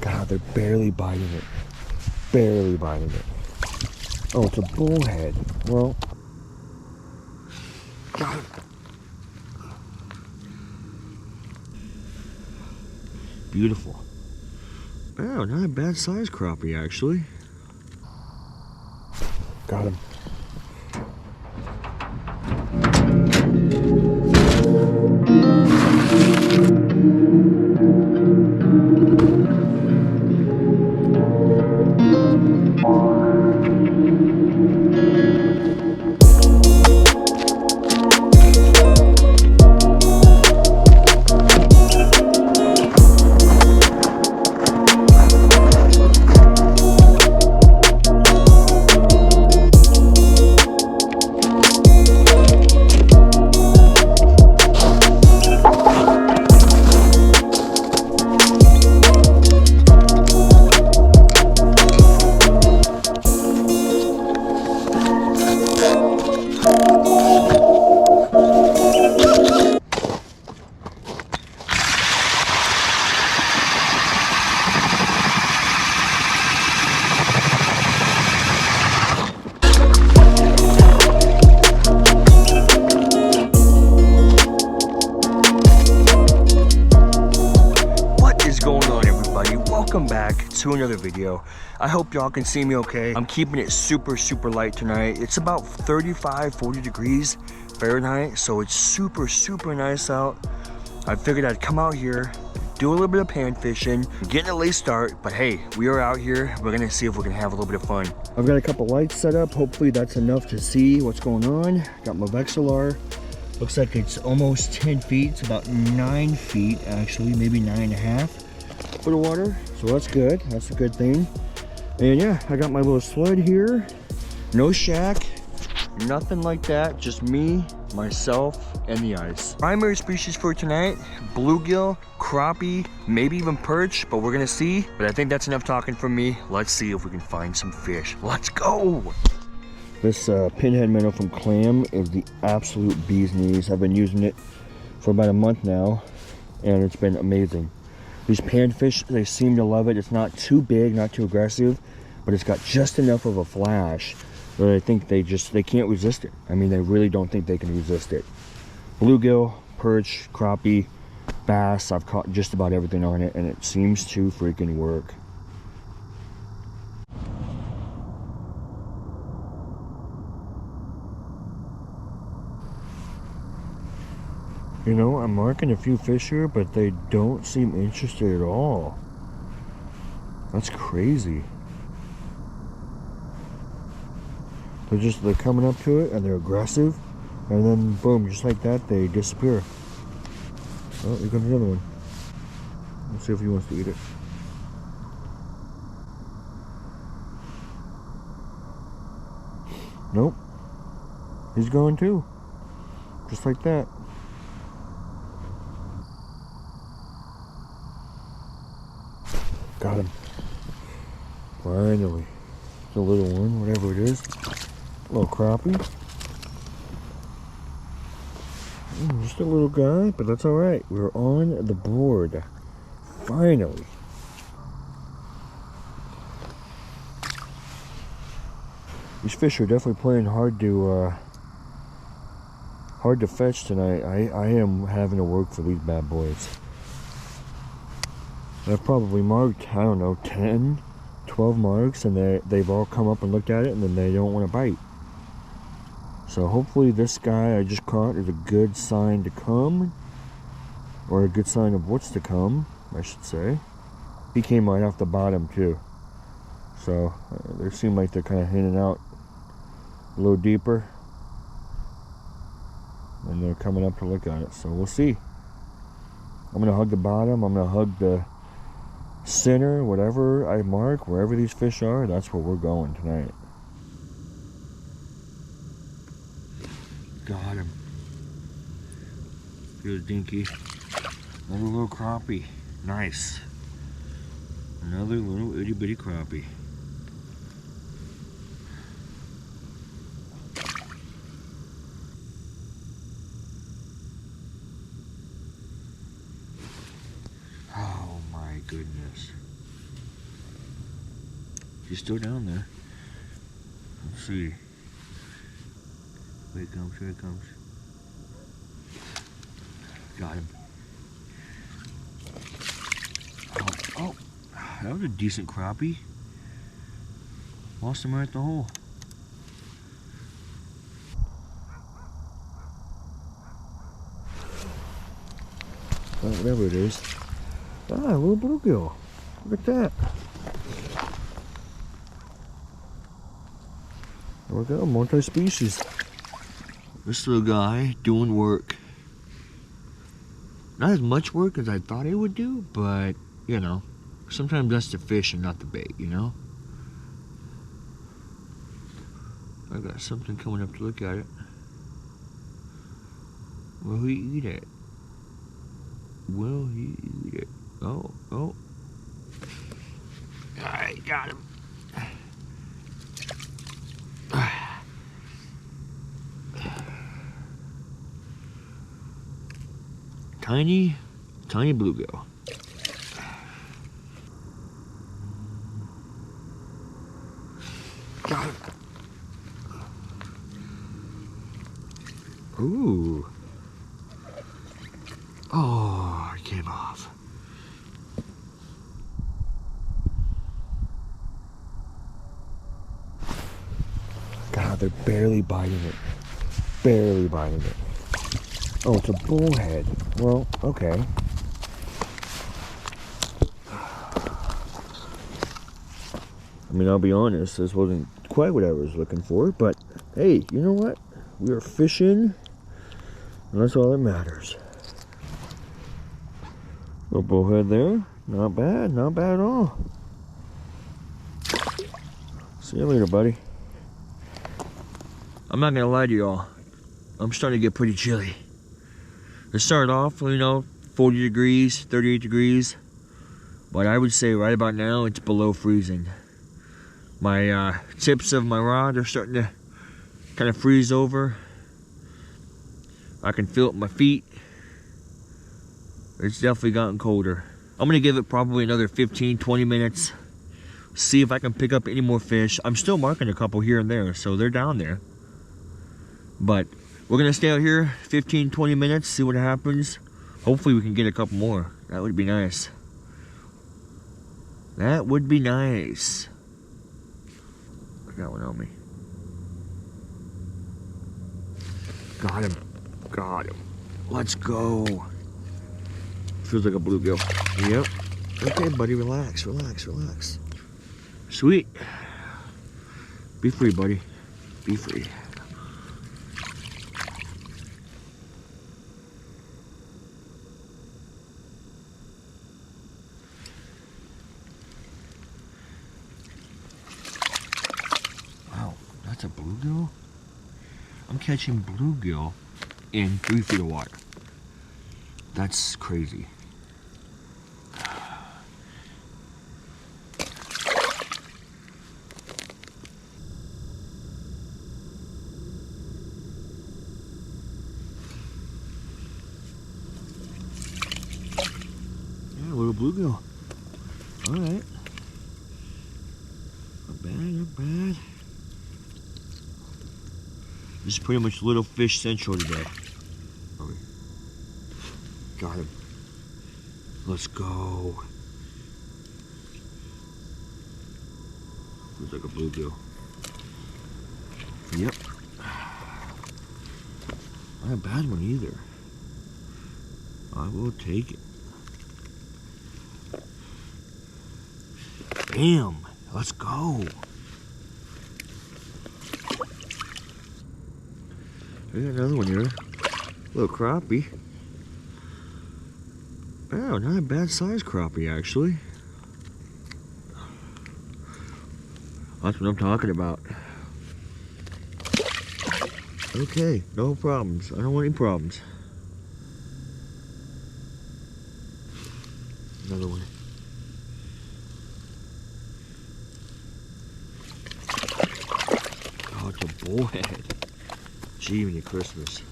God, they're barely biting it. Barely biting it. Oh, it's a bullhead. Well, got it. Beautiful. Oh, not a bad size crappie, actually. Got him. Welcome back to another video. I hope y'all can see me okay. I'm keeping it super light tonight. It's about 35-40 degrees Fahrenheit, so it's super nice out. I figured I'd come out here, do a little bit of pan fishing, getting a late start, but hey, we are out here. We're gonna see if we can have a little bit of fun. I've got a couple lights set up. Hopefully that's enough to see what's going on. Got my Vexillar. Looks like it's almost 10 feet. It's about 9 feet actually, maybe 9.5 foot of water. So that's good. That's a good thing. And yeah, I got my little sled here. No shack, nothing like that. Just me, myself, and the ice. Primary species for tonight, bluegill, crappie, maybe even perch, but we're gonna see. But I think that's enough talking from me. Let's see if we can find some fish. Let's go. This pinhead minnow from Clam is the absolute bee's knees. I've been using it for about a month now, and it's been amazing. These panfish, they seem to love it. It's not too big, not too aggressive, but it's got just enough of a flash that I think they can't resist it. I mean, they really don't think they can resist it. Bluegill, perch, crappie, bass, I've caught just about everything on it, and it seems to freaking work. You know, I'm marking a few fish here, but they don't seem interested at all. That's crazy. They're coming up to it and they're aggressive, and then boom, just like that, they disappear. Oh, here comes another one. Let's see if he wants to eat it. Nope. He's going too. Just like that. Got him. Finally. It's a little one, whatever it is. A little crappie. Just a little guy, but that's alright. We're on the board. Finally. These fish are definitely playing hard to fetch tonight. I am having to work for these bad boys. I've probably marked, I don't know, 10, 12 marks, and they've all come up and looked at it, and then they don't want to bite. So hopefully this guy I just caught is a good sign to come, or a good sign of what's to come, I should say. He came right off the bottom too. So they seem like they're kind of hanging out a little deeper, and they're coming up to look at it. So we'll see. I'm going to hug the bottom, I'm going to hug the center, whatever I mark, wherever these fish are, that's where we're going tonight. Got him. Feels dinky. Another little crappie. Nice. Another little itty bitty crappie. Oh my goodness. He's still down there. Let's see. Here he comes, here he comes. Got him. Oh, that was a decent crappie. Lost him right at the hole. Oh, whatever it is. Ah, a little bluegill. Look at that. There we go, multi-species. This little guy doing work. Not as much work as I thought he would do, but, you know, sometimes that's the fish and not the bait, you know? I got something coming up to look at it. Will he eat it? Will he eat it? Oh, oh. Alright, got him. Tiny bluegill. Got it. Ooh. Oh, it came off. God, they're barely biting it. Barely biting it. Oh, it's a bullhead. Well, okay. I mean, I'll be honest, this wasn't quite what I was looking for, but hey, you know what? We are fishing, and that's all that matters. Little bullhead there. Not bad at all. See you later, buddy. I'm not gonna lie to y'all. I'm starting to get pretty chilly. It started off, you know, 40 degrees, 38 degrees. But I would say right about now, it's below freezing. My tips of my rod are starting to kind of freeze over. I can feel it in my feet. It's definitely gotten colder. I'm gonna give it probably another 15-20 minutes. See if I can pick up any more fish. I'm still marking a couple here and there, so they're down there. But we're gonna stay out here 15-20 minutes, see what happens. Hopefully we can get a couple more. That would be nice. That would be nice. I got one on me. Got him. Got him. Let's go. Feels like a bluegill. Yep. Okay, buddy, relax, relax, relax. Sweet. Be free, buddy. Be free. Wow, that's a bluegill? I'm catching bluegill in 3 feet of water. That's crazy. Yeah, a little bluegill. All right. Not bad, not bad. This is pretty much little fish central today. Okay. Got him. Let's go. Looks like a bluegill. Yep. Not a bad one either. I will take it. Bam! Let's go. I got another one here. Little crappie. Oh, not a bad size crappie actually. That's what I'm talking about. Okay, no problems. I don't want any problems. Another one. Oh, it's a bullhead. Gee, many Christmas.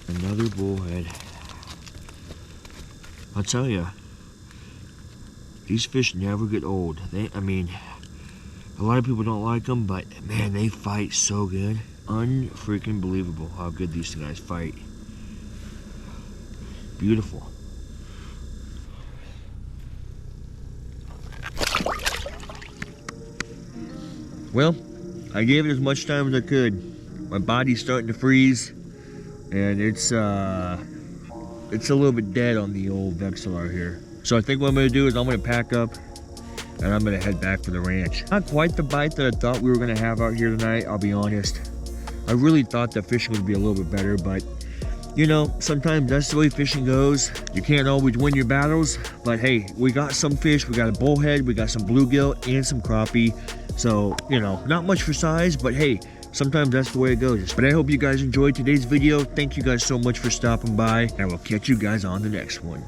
Another bullhead. I'll tell you, These fish never get old. I mean, a lot of people don't like them, but man, they fight so good. Unfreaking believable how good these guys fight. Beautiful. Well, I gave it as much time as I could. My body's starting to freeze, and it's a little bit dead on the old Vexilar here. So I think what I'm gonna do is I'm gonna pack up and I'm gonna head back to the ranch. Not quite the bite that I thought we were gonna have out here tonight, I'll be honest. I really thought that fishing would be a little bit better, but you know, sometimes that's the way fishing goes. You can't always win your battles, but hey, we got some fish. We got a bullhead, we got some bluegill, and some crappie. So, you know, not much for size, but hey, sometimes that's the way it goes. But I hope you guys enjoyed today's video. Thank you guys so much for stopping by, and I will catch you guys on the next one.